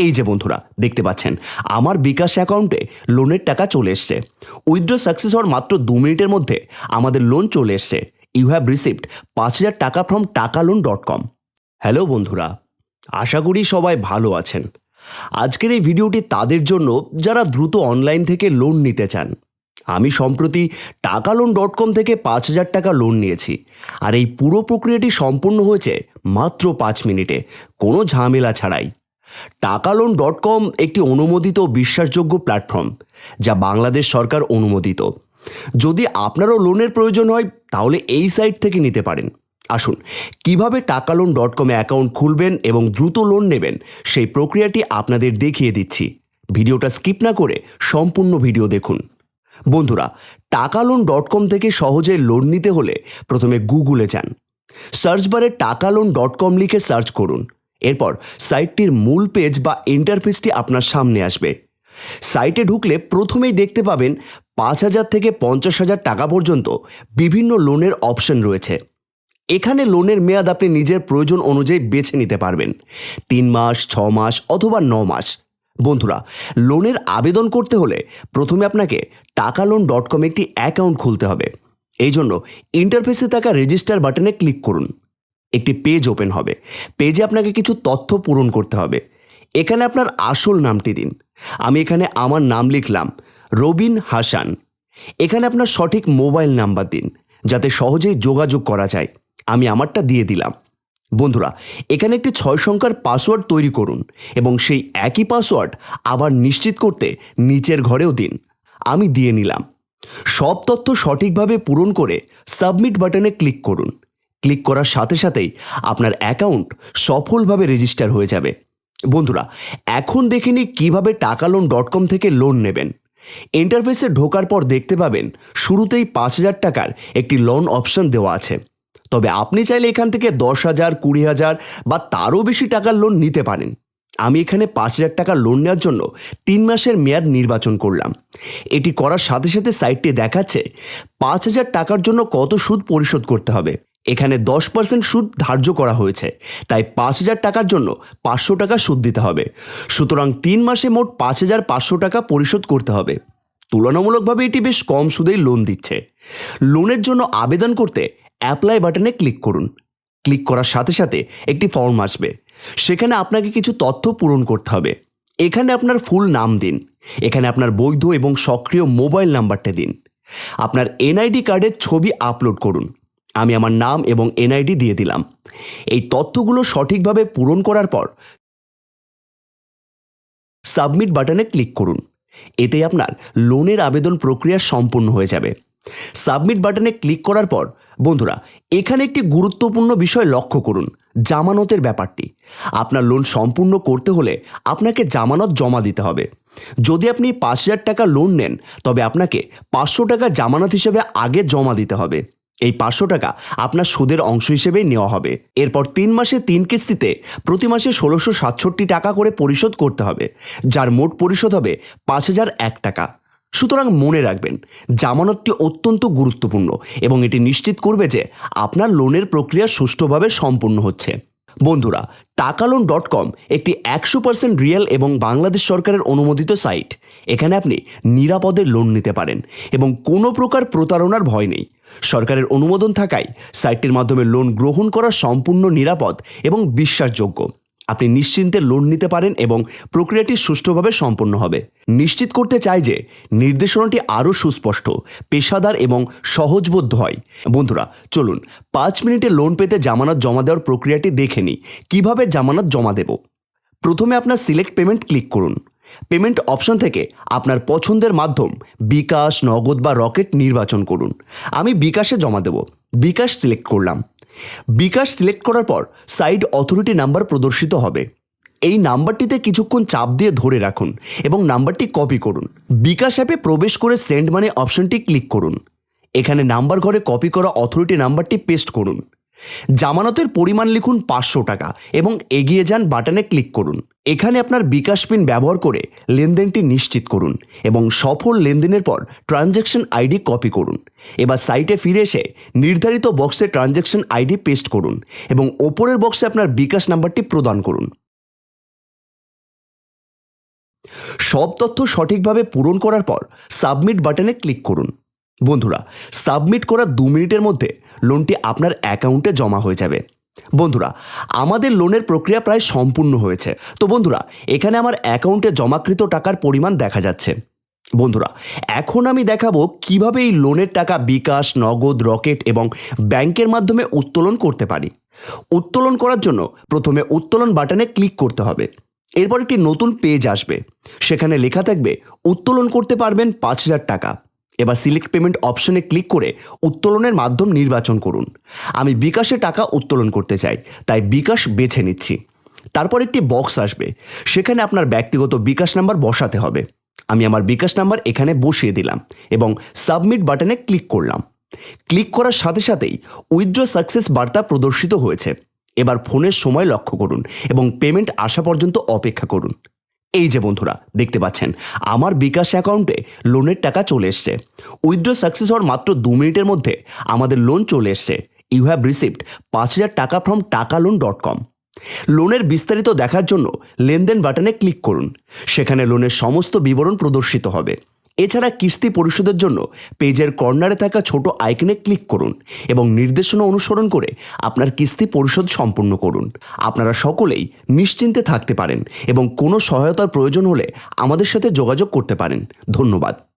এই যে বন্ধুরা দেখতে পাচ্ছেন আমার বিকাশ অ্যাকাউন্টে লোনের টাকা চলে এসছে। উইথড্র সাকসেস হওয়ার মাত্র 2 মিনিটের মধ্যে আমাদের লোন চলে এসছে। ইউ হ্যাভ রিসিভড 5,000 টাকা ফ্রম টাকালোন.com। হ্যালো বন্ধুরা, আশা করি সবাই ভালো আছেন। আজকের এই ভিডিওটি তাদের জন্য যারা দ্রুত অনলাইন থেকে লোন নিতে চান। আমি সম্প্রতি টাকালোন.com থেকে 5,000 টাকা লোন নিয়েছি, আর এই পুরো প্রক্রিয়াটি সম্পূর্ণ হয়েছে মাত্র 5 মিনিটে, কোনো ঝামেলা ছাড়াই। টাকালোন.com একটি অনুমোদিত বিশ্বাসযোগ্য প্ল্যাটফর্ম, যা বাংলাদেশ সরকার অনুমোদিত। যদি আপনারও লোনের প্রয়োজন হয় তাহলে এই সাইট থেকে নিতে পারেন। আসুন, কিভাবে টাকালোন.com-এ অ্যাকাউন্ট খুলবেন এবং দ্রুত লোন নেবেন সেই প্রক্রিয়াটি আপনাদের দেখিয়ে দিচ্ছি। ভিডিওটা স্কিপ না করে সম্পূর্ণ ভিডিও দেখুন। বন্ধুরা, টাকালোন.com থেকে সহজে লোন নিতে হলে প্রথমে গুগলে যান। সার্চ বারে টাকালোন.com লিখে সার্চ করুন। এরপর সাইটটির মূল পেজ বা ইন্টারফেসটি আপনার সামনে আসবে। সাইটে ঢুকলে প্রথমেই দেখতে পাবেন 5,000 থেকে 50,000 টাকা পর্যন্ত বিভিন্ন লোনের অপশন রয়েছে। এখানে লোনের মেয়াদ আপনি নিজের প্রয়োজন অনুযায়ী বেছে নিতে পারবেন, 3 মাস, 6 মাস অথবা 9 মাস। বন্ধুরা, লোনের আবেদন করতে হলে প্রথমে আপনাকে টাকালোন.com একটি অ্যাকাউন্ট খুলতে হবে। এই জন্য ইন্টারফেসে থাকা রেজিস্টার বাটনে ক্লিক করুন। একটি পেজ ওপেন হবে। পেজে আপনাকে কিছু তথ্য পূরণ করতে হবে। এখানে আপনার আসল নামটি দিন। আমি এখানে আমার নাম লিখলাম, রবিন হাসান। এখানে আপনার সঠিক মোবাইল নাম্বার দিন, যাতে সহজেই যোগাযোগ করা যায়। আমি আমারটা দিয়ে দিলাম। বন্ধুরা, এখানে একটি 6 সংখ্যার পাসওয়ার্ড তৈরি করুন এবং সেই একই পাসওয়ার্ড আবার নিশ্চিত করতে নিচের ঘরেও দিন। আমি দিয়ে নিলাম। সব তথ্য সঠিকভাবে পূরণ করে সাবমিট বাটনে ক্লিক করুন। ক্লিক করার সাথে সাথেই আপনার অ্যাকাউন্ট সফলভাবে রেজিস্টার হয়ে যাবে। বন্ধুরা, এখন দেখে নিই কীভাবে টাকালোন.com থেকে লোন নেবেন। ইন্টারফেসে ঢোকার পর দেখতে পাবেন শুরুতেই 5,000 টাকার একটি লোন অপশন দেওয়া আছে। তবে আপনি চাইলে এখান থেকে 10,000, 20,000 বা তারও বেশি টাকার লোন নিতে পারেন। আমি এখানে 5,000 টাকা লোন নেওয়ার জন্য 3 মাসের মেয়াদ নির্বাচন করলাম। এটি করার সাথে সাথে সাইটটি দেখাচ্ছে 5,000 টাকার জন্য কত সুদ পরিশোধ করতে হবে। এখানে 10% সুদ ধার্য করা হয়েছে, তাই 5,000 টাকার জন্য 500 টাকা সুদ দিতে হবে। সুতরাং 3 মাসে মোট 5,500 টাকা পরিশোধ করতে হবে। তুলনামূলকভাবে এটি বেশ কম সুদেই লোন দিচ্ছে। লোনের জন্য আবেদন করতে অ্যাপ্লাই বাটনে ক্লিক করুন। ক্লিক করার সাথে সাথে একটি ফর্ম আসবে। সেখানে আপনাকে কিছু তথ্য পূরণ করতে হবে। এখানে আপনার ফুল নাম দিন। এখানে আপনার বৈধ এবং সক্রিয় মোবাইল নাম্বারটা দিন। আপনার এনআইডি কার্ডের ছবি আপলোড করুন। আমি আমার নাম এবং এনআইডি দিয়ে দিলাম। এই তথ্যগুলো সঠিকভাবে পূরণ করার পর সাবমিট বাটনে ক্লিক করুন। এতে আপনার লোনের আবেদন প্রক্রিয়া সম্পূর্ণ হয়ে যাবে। সাবমিট বাটনে ক্লিক করার পর বন্ধুরা, এখানে একটি গুরুত্বপূর্ণ বিষয় লক্ষ্য করুন, জামানতের ব্যাপারটি। আপনার লোন সম্পূর্ণ করতে হলে আপনাকে জামানত জমা দিতে হবে। যদি আপনি 5,000 টাকা লোন নেন তবে আপনাকে 500 টাকা জামানত হিসেবে আগে জমা দিতে হবে। এই 500 টাকা আপনার সুদের অংশ হিসেবেই নেওয়া হবে। এরপর 3 মাসে 3 কিস্তিতে প্রতি মাসে 1,667 টাকা করে পরিশোধ করতে হবে, যার মোট পরিশোধ হবে 5,001 টাকা। সুতরাং মনে রাখবেন, জামানতটি অত্যন্ত গুরুত্বপূর্ণ এবং এটি নিশ্চিত করবে যে আপনার লোনের প্রক্রিয়া সুষ্ঠুভাবে সম্পূর্ণ হচ্ছে। বন্ধুরা, টাকালোন.com একটি 100% রিয়েল এবং বাংলাদেশ সরকারের অনুমোদিত সাইট। এখানে আপনি নিরাপদে লোন নিতে পারেন এবং কোনো প্রকার প্রতারণার ভয় নেই। সরকারের অনুমোদন থাকায় সাইটটির মাধ্যমে লোন গ্রহণ করা সম্পূর্ণ নিরাপদ এবং বিশ্বাসযোগ্য। আপনি নিশ্চিন্তে লোন নিতে পারেন এবং প্রক্রিয়াটি সুষ্ঠুভাবে সম্পন্ন হবে। নিশ্চিত করতে চাই যে নির্দেশনাটি আরও সুস্পষ্ট, পেশাদার এবং সহজবোধ্য হয়। বন্ধুরা, চলুন 5 মিনিটে লোন পেতে জামানত জমা দেওয়ার প্রক্রিয়াটি দেখে নিই কিভাবে জামানত জমা দেব। প্রথমে আপনার সিলেক্ট পেমেন্ট ক্লিক করুন। পেমেন্ট অপশন থেকে আপনার পছন্দের মাধ্যম বিকাশ, নগদ বা রকেট নির্বাচন করুন। আমি বিকাশে জমা দেব। বিকাশ সিলেক্ট করলাম। বিকাশ সিলেক্ট করার পর সাইড অথরিটি নাম্বার প্রদর্শিত হবে। এই নাম্বারটিতে কিছুক্ষণ চাপ দিয়ে ধরে রাখুন এবং নাম্বারটি কপি করুন। বিকাশ অ্যাপে প্রবেশ করে সেন্ড মানি অপশনটি ক্লিক করুন। এখানে নাম্বার ঘরে কপি করা অথরিটি নাম্বারটি পেস্ট করুন। জামানতের পরিমাণ লিখুন 500 টাকা এবং এগিয়ে যান বাটনে ক্লিক করুন। এখানে আপনার বিকাশ পিন ব্যবহার করে লেনদেনটি নিশ্চিত করুন এবং সফল লেনদেনের পর ট্রানজ্যাকশন আইডি কপি করুন। এবার সাইটে ফিরে এসে নির্ধারিত বক্সে ট্রানজ্যাকশন আইডি পেস্ট করুন এবং ওপরের বক্সে আপনার বিকাশ নাম্বারটি প্রদান করুন। সব তথ্য সঠিকভাবে পূরণ করার পর সাবমিট বাটনে ক্লিক করুন। বন্ধুরা, সাবমিট করার 2 মিনিটের মধ্যে লোনটি আপনার অ্যাকাউন্টে জমা হয়ে যাবে। বন্ধুরা, আমাদের লোনের প্রক্রিয়া প্রায় সম্পূর্ণ হয়েছে। তো বন্ধুরা, এখানে আমার অ্যাকাউন্টে জমাকৃত টাকার পরিমাণ দেখা যাচ্ছে। বন্ধুরা, এখন আমি দেখাবো কিভাবে এই লোনের টাকা বিকাশ, নগদ, রকেট এবং ব্যাংকের মাধ্যমে উত্তোলন করতে পারি। উত্তোলন করার জন্য প্রথমে উত্তোলন বাটনে ক্লিক করতে হবে। এরপর একটি নতুন পেজ আসবে, সেখানে লেখা থাকবে উত্তোলন করতে পারবেন 5,000 টাকা। এবার সিলেক্ট পেমেন্ট অপশনে ক্লিক করে উত্তোলনের মাধ্যম নির্বাচন করুন। আমি বিকাশে টাকা উত্তোলন করতে চাই, তাই বিকাশ বেছে নিচ্ছি। তারপর একটি বক্স আসবে, সেখানে আপনার ব্যক্তিগত বিকাশ নাম্বার বসাতে হবে। আমি আমার বিকাশ নাম্বার এখানে বসিয়ে দিলাম এবং সাবমিট বাটনে ক্লিক করলাম। ক্লিক করার সাথে সাথেই উইথড্র সাকসেস বার্তা প্রদর্শিত হয়েছে। এবার ফোনের সময় লক্ষ্য করুন এবং পেমেন্ট আসা পর্যন্ত অপেক্ষা করুন। এই যে বন্ধুরা, দেখতে পাচ্ছেন আমার বিকাশ অ্যাকাউন্টে লোনের টাকা চলে এসছে। উইথড্র সাকসেস হওয়ার মাত্র 2 মিনিটের মধ্যে আমাদের লোন চলে এসছে। ইউ হ্যাভ রিসিভড 5,000 টাকা ফ্রম টাকালোন.com। লোনের বিস্তারিত দেখার জন্য লেনদেন বাটনে ক্লিক করুন। সেখানে লোনের সমস্ত বিবরণ প্রদর্শিত হবে। এছাড়া কিস্তি পরিশোধের জন্য পেজের কর্নারে থাকা ছোট আইকনে ক্লিক করুন এবং নির্দেশনা অনুসরণ করে আপনার কিস্তি পরিশোধ সম্পূর্ণ করুন। আপনারা সকলেই নিশ্চিন্তে থাকতে পারেন এবং কোনো সহায়তার প্রয়োজন হলে আমাদের সাথে যোগাযোগ করতে পারেন। ধন্যবাদ।